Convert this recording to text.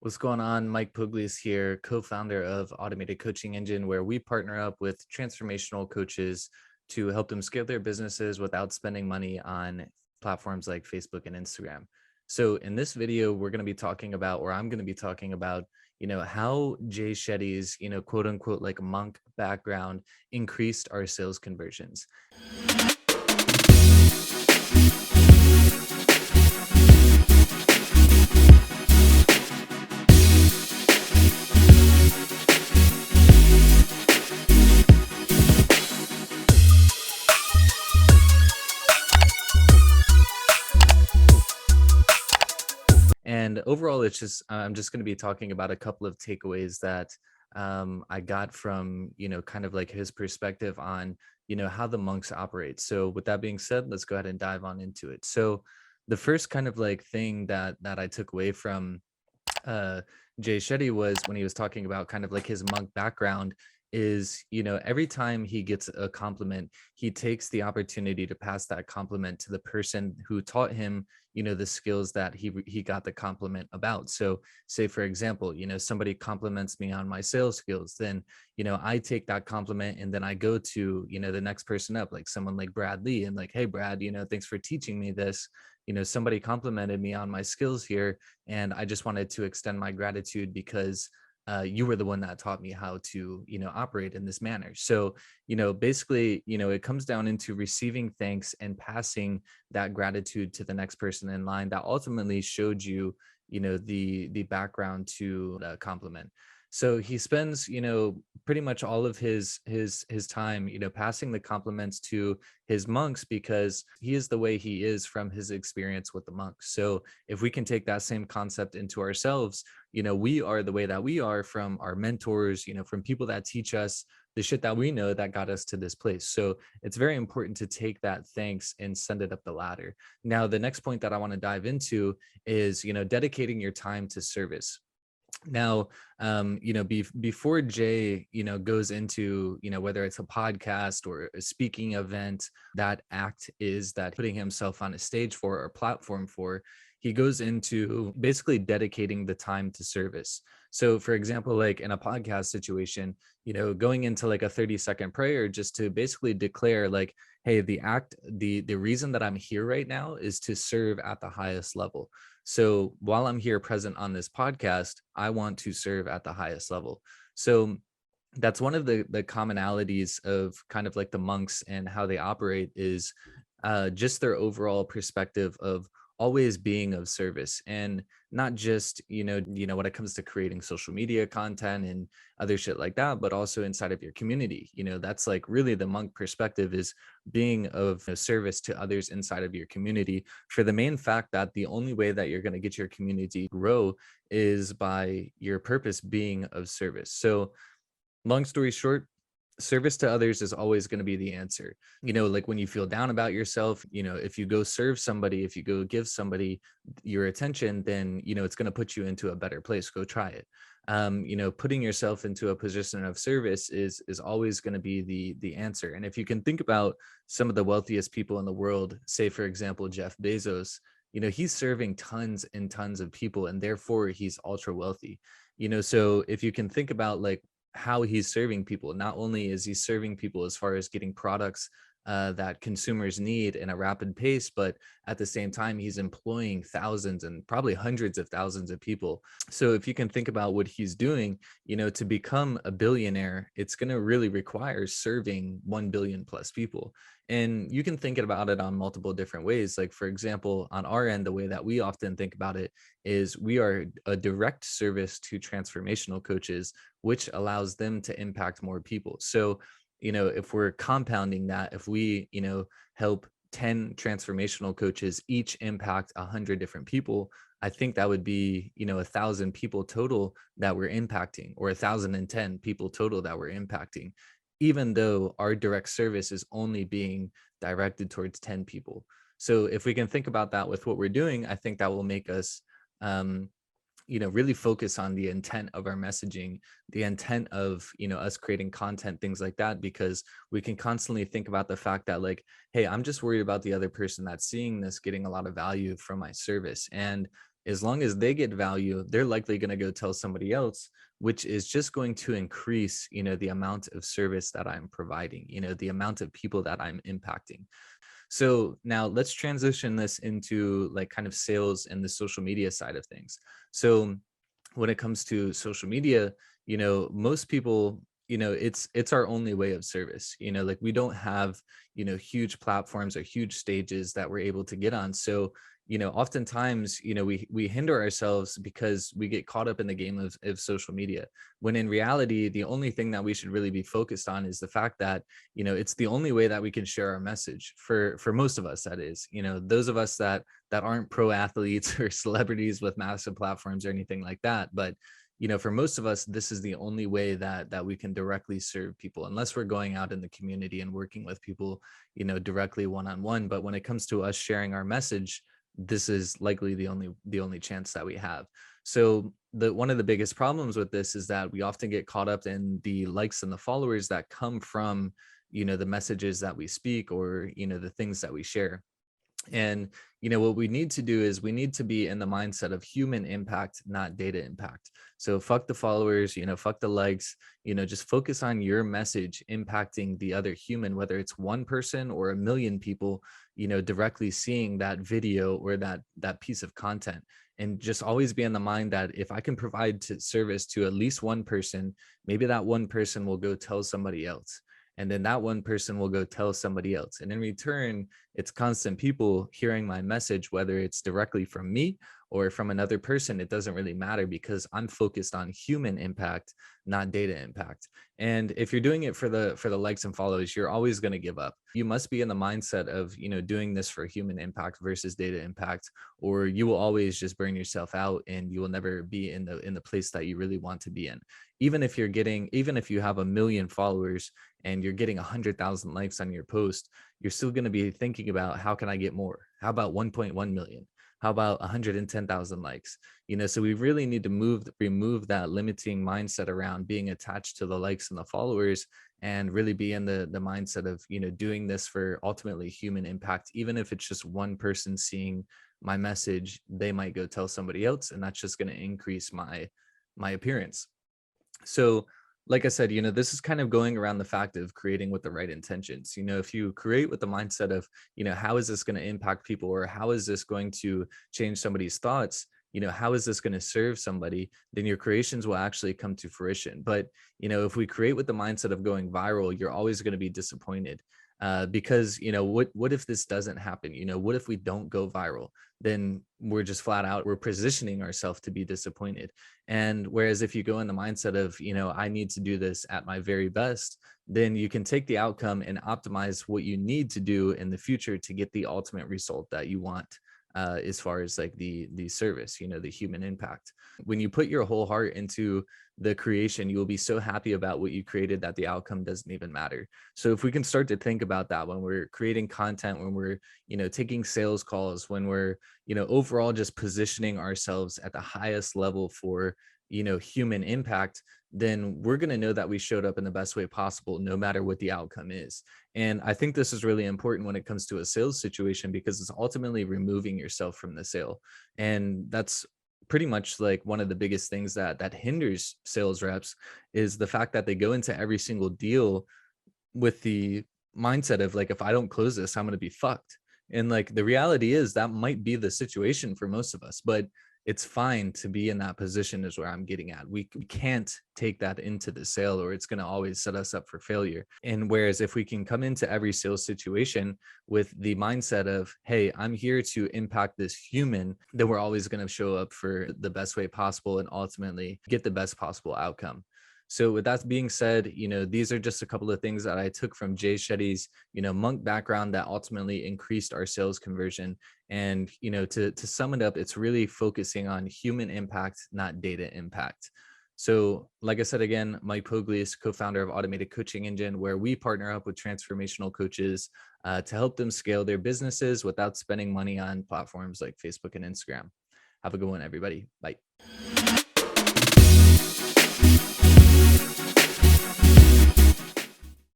What's going on? Mike Pugliese here, co-founder of Automated Coaching Engine, where we partner up with transformational coaches to help them scale their businesses without spending money on platforms like Facebook and Instagram. So in this video, we're going to be talking about, or I'm going to be talking about, how Jay Shetty's, quote unquote, like monk background increased our sales conversions. And overall, it's just I'm just going to be talking about a couple of takeaways that I got from kind of like his perspective on how the monks operate. So with that being said, let's go ahead and dive on into it. So the first kind of like thing that I took away from uh Jay Shetty was when he was talking about kind of like his monk background is, every time he gets a compliment, he takes the opportunity to pass that compliment to the person who taught him, the skills that he got the compliment about. So say for example, somebody compliments me on my sales skills, then, I take that compliment and then I go to, the next person up, like someone like Brad Lee, and like, hey Brad, thanks for teaching me this. Somebody complimented me on my skills here, and I just wanted to extend my gratitude because you were the one that taught me how to operate in this manner. So basically, it comes down into receiving thanks and passing that gratitude to the next person in line that ultimately showed you the background to compliment. So he spends pretty much all of his time passing the compliments to his monks because he is the way he is from his experience with the monks. So if we can take that same concept into ourselves, we are the way that we are from our mentors, from people that teach us the shit that we know that got us to this place. So it's very important to take that thanks and send it up the ladder. Now, the next point that I want to dive into is, dedicating your time to service. Now, before Jay, goes into, whether it's a podcast or a speaking event, that act is that putting himself on a stage for or platform for, he goes into basically dedicating the time to service. So for example, like in a podcast situation, going into like a 30-second prayer just to basically declare like, hey, the reason that I'm here right now is to serve at the highest level. So while I'm here present on this podcast, I want to serve at the highest level. So that's one of the commonalities of kind of like the monks and how they operate is just their overall perspective of always being of service, and not just when it comes to creating social media content and other shit like that, but also inside of your community. That's like really the monk perspective, is being of service to others inside of your community, for the main fact that the only way that you're going to get your community to grow is by your purpose being of service. So long story short, service to others is always going to be the answer. Like when you feel down about yourself, if you go serve somebody, if you go give somebody your attention, then it's going to put you into a better place. Go try it. Putting yourself into a position of service is always going to be the answer. And if you can think about some of the wealthiest people in the world, say for example Jeff Bezos, he's serving tons and tons of people, and therefore he's ultra wealthy. So if you can think about like how he's serving people, not only is he serving people as far as getting products that consumers need in a rapid pace, but at the same time, he's employing thousands and probably hundreds of thousands of people. So if you can think about what he's doing, to become a billionaire, it's going to really require serving 1 billion plus people. And you can think about it on multiple different ways. Like, for example, on our end, the way that we often think about it is we are a direct service to transformational coaches, which allows them to impact more people. So if we're compounding that, if we, help 10 transformational coaches each impact 100 different people, I think that would be, 1,000 people total that we're impacting, or 1,010 people total that we're impacting, even though our direct service is only being directed towards 10 people. So if we can think about that with what we're doing, I think that will make us um, really focus on the intent of our messaging, the intent of us creating content, things like that, because we can constantly think about the fact that like, hey, I'm just worried about the other person that's seeing this getting a lot of value from my service. And as long as they get value, they're likely going to go tell somebody else, which is just going to increase, the amount of service that I'm providing, the amount of people that I'm impacting. So now let's transition this into like kind of sales and the social media side of things. So when it comes to social media, most people, it's our only way of service. Like we don't have, huge platforms or huge stages that we're able to get on. So, oftentimes, we hinder ourselves because we get caught up in the game of social media. When in reality, the only thing that we should really be focused on is the fact that, it's the only way that we can share our message for most of us. That is, those of us that aren't pro athletes or celebrities with massive platforms or anything like that. But for most of us, this is the only way that we can directly serve people, unless we're going out in the community and working with people, directly one on one. But when it comes to us sharing our message, this is likely the only chance that we have. So the one of the biggest problems with this is that we often get caught up in the likes and the followers that come from the messages that we speak, or the things that we share. And what we need to do is we need to be in the mindset of human impact, not data impact. So fuck the followers, fuck the likes, just focus on your message impacting the other human, whether it's one person or a million people, directly seeing that video or that piece of content. And just always be in the mind that if I can provide service to at least one person, maybe that one person will go tell somebody else. And then that one person will go tell somebody else. And in return, it's constant people hearing my message, whether it's directly from me or from another person. It doesn't really matter, because I'm focused on human impact, not data impact. And if you're doing it for the likes and follows, you're always going to give up. You must be in the mindset of, doing this for human impact versus data impact, or you will always just burn yourself out and you will never be in the place that you really want to be in. Even if you have a million followers and you're getting 100,000 likes on your post, you're still going to be thinking about, how can I get more? How about 1.1 million? How about 110,000 likes? So we really need to remove that limiting mindset around being attached to the likes and the followers, and really be in the mindset of, doing this for ultimately human impact. Even if it's just one person seeing my message, they might go tell somebody else, and that's just going to increase my appearance. So, like I said, this is kind of going around the fact of creating with the right intentions. If you create with the mindset of, how is this going to impact people, or how is this going to change somebody's thoughts, how is this going to serve somebody, then your creations will actually come to fruition. But, if we create with the mindset of going viral, you're always going to be disappointed. Because what if this doesn't happen? What if we don't go viral? Then we're just flat out, we're positioning ourselves to be disappointed. And whereas if you go in the mindset of, I need to do this at my very best, then you can take the outcome and optimize what you need to do in the future to get the ultimate result that you want. As far as like the service, the human impact. When you put your whole heart into the creation, you will be so happy about what you created that the outcome doesn't even matter. So if we can start to think about that when we're creating content, when we're, taking sales calls, when we're, overall just positioning ourselves at the highest level for, human impact, then we're going to know that we showed up in the best way possible, no matter what the outcome is. And I think this is really important when it comes to a sales situation, because it's ultimately removing yourself from the sale. And that's pretty much like one of the biggest things that hinders sales reps, is the fact that they go into every single deal with the mindset of like, if I don't close this, I'm going to be fucked. And like the reality is that might be the situation for most of us, but it's fine to be in that position, is where I'm getting at. We can't take that into the sale, or it's going to always set us up for failure. And whereas if we can come into every sales situation with the mindset of, hey, I'm here to impact this human, then we're always going to show up for the best way possible and ultimately get the best possible outcome. So with that being said, these are just a couple of things that I took from Jay Shetty's, monk background that ultimately increased our sales conversion. And, to sum it up, it's really focusing on human impact, not data impact. So like I said, again, Mike Poglius, co-founder of Automated Coaching Engine, where we partner up with transformational coaches to help them scale their businesses without spending money on platforms like Facebook and Instagram. Have a good one, everybody. Bye.